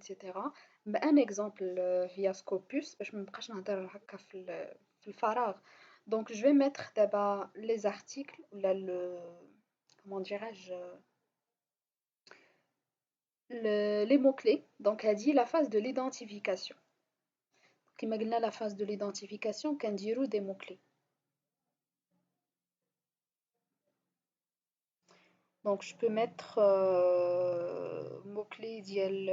إتسيتيرا. بان إكزامبل via Scopus باش مانبقاش نهدر هاكا في الفراغ. دونك جو في ميتر دابا لي زارتيكل ولا كومون ديراج les mots-clés. Donc, elle dit la phase de l'identification. كما قلنا la phase de l'identification كنديرو des mots-clés. Donc, je peux mettre mots-clés ديال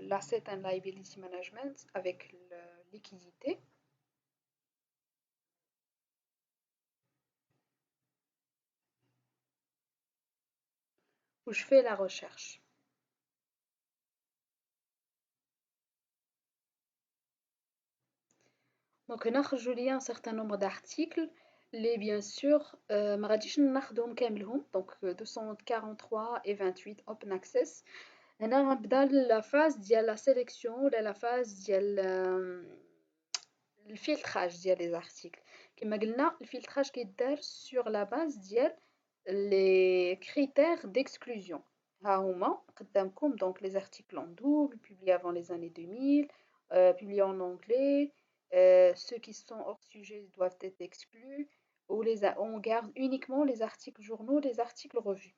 l'asset and liability management avec liquidité. Où je fais la recherche. Donc, نخرجوا لي un certain nombre d'articles. Les bien sûr ما غاديش ناخذهم كاملهم. Donc 243 et 28 open access. هنا غنبدا لا فاز ديال لا سيليكسيون ولا لا فاز ديال الفلتراج ديال لي زارتيكل. كما قلنا الفلتراج كيدار سور لا باز ديال لي كريتير ديكسكلوزيون. ها هما قدامكم دونك لي زارتيكل en double publiés avant les années 2000 publiés en anglais. Ceux qui sont hors sujet doivent être exclus, ou on garde uniquement les articles journaux, les articles revus.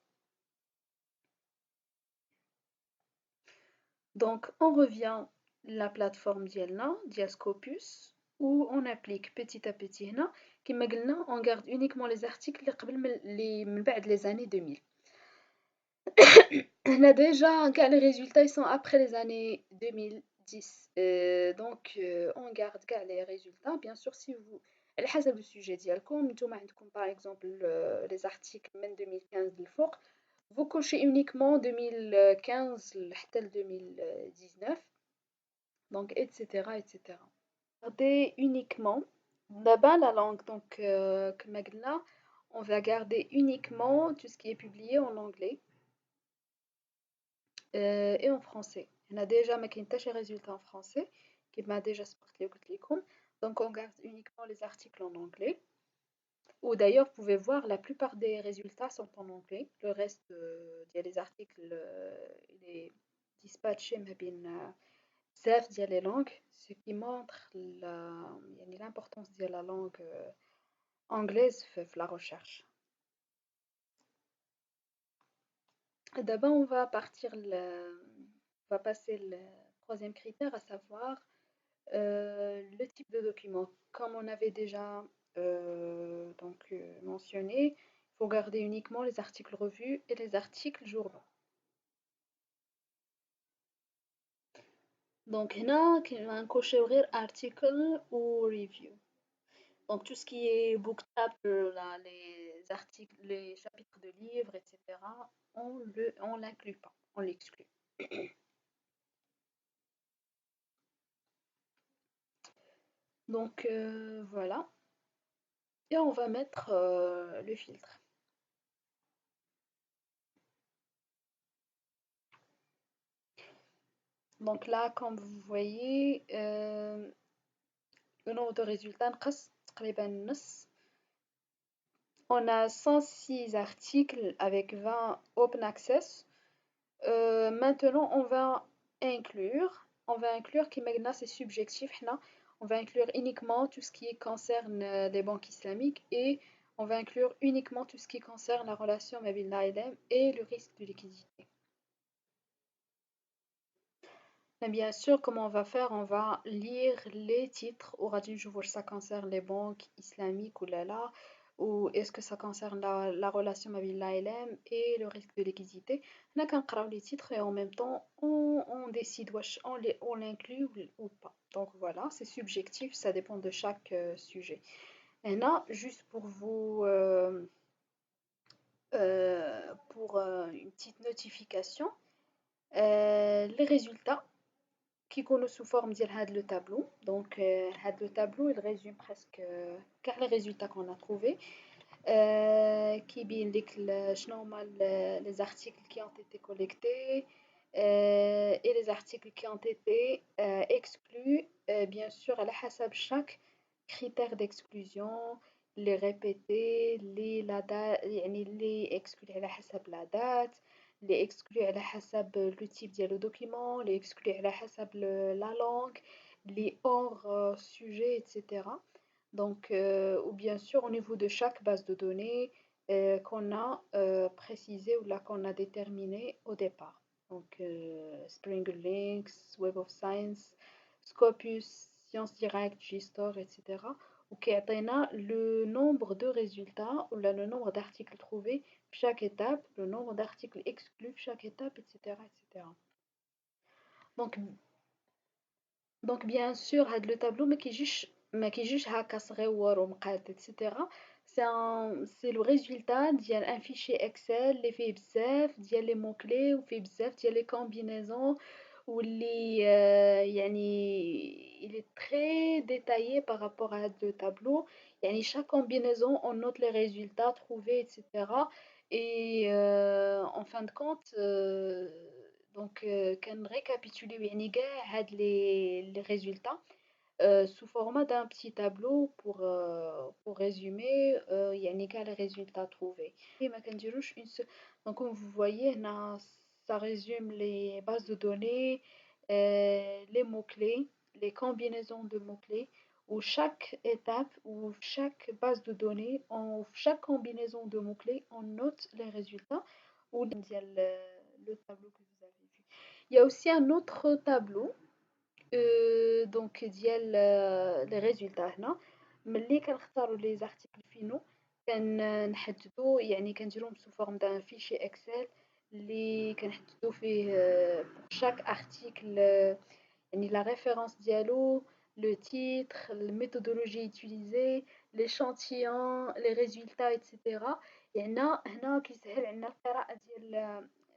Donc on revient la plateforme ديالنا ديال Scopus où on applique petit à petit هنا كما قلنا on garde uniquement les articles اللي قبل من بعد les années 2000. هنا déjà كاع les résultats ils sont après les années 2010. Donc on garde كاع les résultats bien sûr si vous على حسب السوجي ديالكم. نتوما عندكم par exemple les articles من 2015 للفوق. Vous cochez uniquement 2015 حتى 2019. Donc etc etc. Garder uniquement là-bas la langue donc comme قلنا on va garder uniquement tout ce qui est publié en anglais et en français. On a déjà ما كاين حتى شي résultats en français كما déjà سبقت لي قلت لكم. Donc on garde uniquement les articles en anglais. Ou d'ailleurs, vous pouvez voir, la plupart des résultats sont en anglais. Le reste des articles, il est dispatché بزاف ديال les langues, ce qui montre l'importance de la langue anglaise في la recherche. D'abord, on va passer le troisième critère, à savoir le type de document. Comme on avait déjà mentionné, il faut garder uniquement les articles revus et les articles journaux. Donc هنا كنكوشيو غير article ou review. Donc tout ce qui est book chapter, là, les articles, les chapitres de livres, etc. On l'inclut pas, on l'exclut. Donc voilà. Et on va mettre le filtre. Donc là, comme vous voyez, le nombre de résultats نقص تقريبا نص. On a 106 articles avec 20 open access. Maintenant, on va inclure qui maintenant c'est subjectif. On va inclure uniquement tout ce qui concerne les banques islamiques et on va inclure uniquement tout ce qui concerne la relation avec l'ALM et le risque de liquidité. Mais bien sûr, comment on va faire? On va lire les titres. Au radin, je vois ça concerne les banques islamiques ou là, ou est-ce que ça concerne la relation avec l'ALM et le risque de liquidité. On a qu'un les titres et en même temps, on décide on l'inclut ou pas. Donc voilà, c'est subjectif, ça dépend de chaque sujet. Et là, juste pour vous, une petite notification, les résultats qui كيكونوا sous forme ديال هذا le tableau. Donc هذا le tableau il résume presque كاع les résultats qu'on a trouvés. كيبين لك شنو هما les articles qui ont été collectés et les articles qui ont été exclus bien sûr على حسب chaque critère d'exclusion, les répétés, les la date يعني les exclus على حسب la date, les exclus على حسب le type ديال le document, les exclus على حسب la langue, les hors sujet, etc. Donc, ou bien sûr, au niveau de chaque base de données qu'on a précisé ou là qu'on a déterminé au départ. Donc, Spring Links, Web of Science, Scopus, Science Direct, JSTOR, etc. وكيعطينا le nombre de résultats ou là, le nombre d'articles trouvés chaque étape, le nombre d'articles exclus chaque étape, etc. etc. Donc, donc bien sûr, le tableau ما كيجيش هكا صغيور ومقاد etc. C'est le résultat ديال un fichier Excel اللي فيه بزاف ديال les mots clés وفيه بزاف ديال les combinaisons واللي يعني il est très détaillé par rapport à le tableau. يعني chaque combinaison on note les résultats trouvés etc. Et en fin de compte donc كنريكابيتوليو يعني كاع هاد les résultats sous format d'un petit tableau pour résumer يعني كاع les résultats trouvés. Et ما كنديروش donc comme vous voyez هنا ça résume les bases de données, les mots-clés, les combinaisons de mots-clés où chaque étape ou chaque base de données, en chaque combinaison de mots-clés, on note les résultats ou le tableau que vous avez vu. Il y a aussi un autre tableau donc ديال les résultats هنا ملي كنختاروا les articles finaux كنحددوا يعني كنديروهم sous forme d'un fichier Excel اللي كنحددوا فيه pour chaque article يعني la référence ديالو le titre, la méthodologie utilisée, l'échantillon, les résultats etc. يعني هنا كيسهل علينا القراءة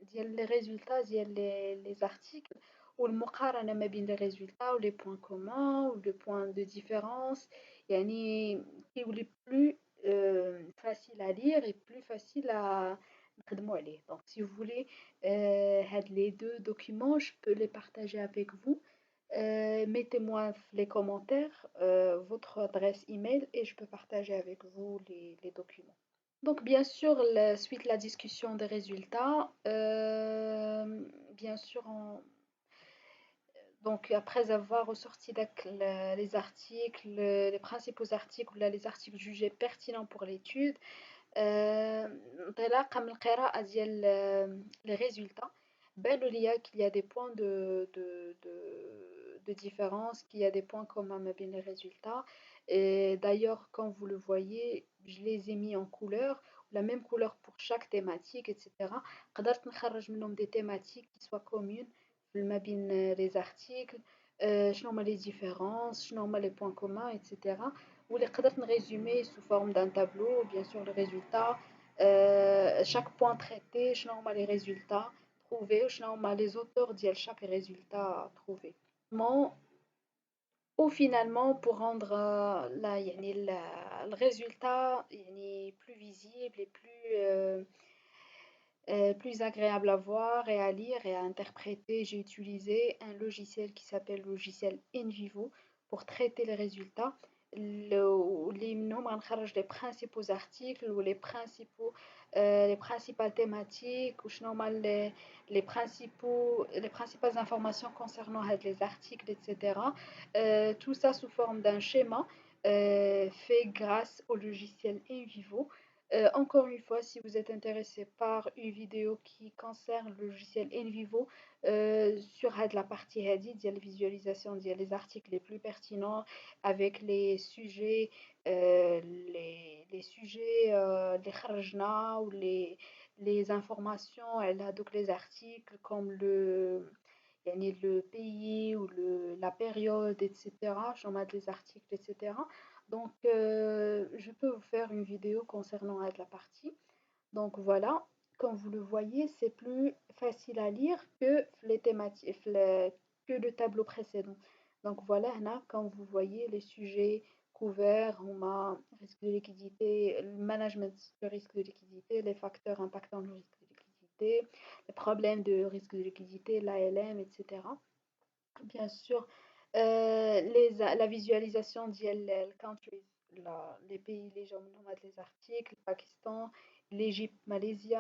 ديال les résultats ديال les articles والمقارنة ما بين les résultats ou les points communs ou les points de différence يعني كيولي plus facile à lire et plus facile à نخدموا عليه. Donc si vous voulez les deux documents, je peux les partager avec vous. Mettez-moi les commentaires votre adresse email et je peux partager avec vous les documents. Donc bien sûr, suite la discussion des résultats, bien sûr, donc après avoir ressorti les articles, les principaux articles ou là, les articles jugés pertinents pour l'étude, انطلاقا من القراءة ديال les résultats بانوا ليا qu'il y a des points de différence, qu'il y a des points communs ما بين les résultats. Et d'ailleurs, quand vous le voyez, je les ai mis en couleur, la même couleur pour chaque thématique, etc. قدرت نخرج منهم des thématiques qui soient communes ما بين les articles, شنو هما les différences, شنو هما les points communs, etc. واللي قدرت نريزومي sous forme d'un tableau, bien sûr le résultat, chaque point traité, شنو هما les résultats trouvés, شنو هما les auteurs ديال chaque résultat trouvé. Bon, ou finalement pour rendre يعني le résultat يعني plus visible et plus agréable à voir et à lire et à interpréter, j'ai utilisé un logiciel qui s'appelle le logiciel InVivo pour traiter les résultats. اللي منهم غنخرج les principaux articles ou les principales thématiques وشنو هما les principales informations concernant les articles etc. Tout ça sous forme d'un schéma fait grâce au logiciel InVivo. Encore une fois, si vous êtes intéressé par une vidéo qui concerne le logiciel InVivo sur la partie la visualisation des articles les plus pertinents avec les sujets les sujets les kharajna ou les informations donc les articles comme le pays ou la période etc. j'en ai des articles etc. Donc, je peux vous faire une vidéo concernant la partie. Donc voilà, comme vous le voyez, c'est plus facile à lire que les thématiques, que le tableau précédent. Donc voilà, là, comme vous voyez, les sujets couverts, on a risque de liquidité, le management du risque de liquidité, les facteurs impactant le risque de liquidité, les problèmes de risque de liquidité, l'ALM, etc. Bien sûr, la visualisation ديال الcountries les pays les gens nomades les articles, le Pakistan l'Égypte, Malaisie,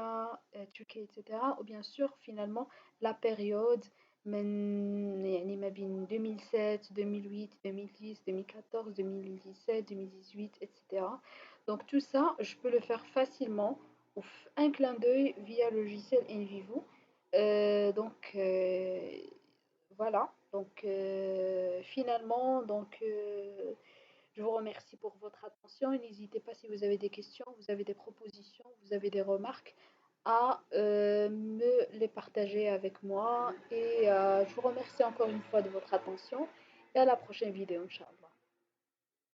Turquie, etc. ou bien sûr finalement la période يعني ما بين 2007, 2008, 2010, 2014, 2017, 2018, etc. Donc tout ça, je peux le faire facilement ou un clin d'œil via le logiciel InVivo. Voilà. Finalement, je vous remercie pour votre attention et n'hésitez pas si vous avez des questions, vous avez des propositions, vous avez des remarques à me les partager avec moi. Et je vous remercie encore une fois de votre attention et à la prochaine vidéo, Inch'Allah.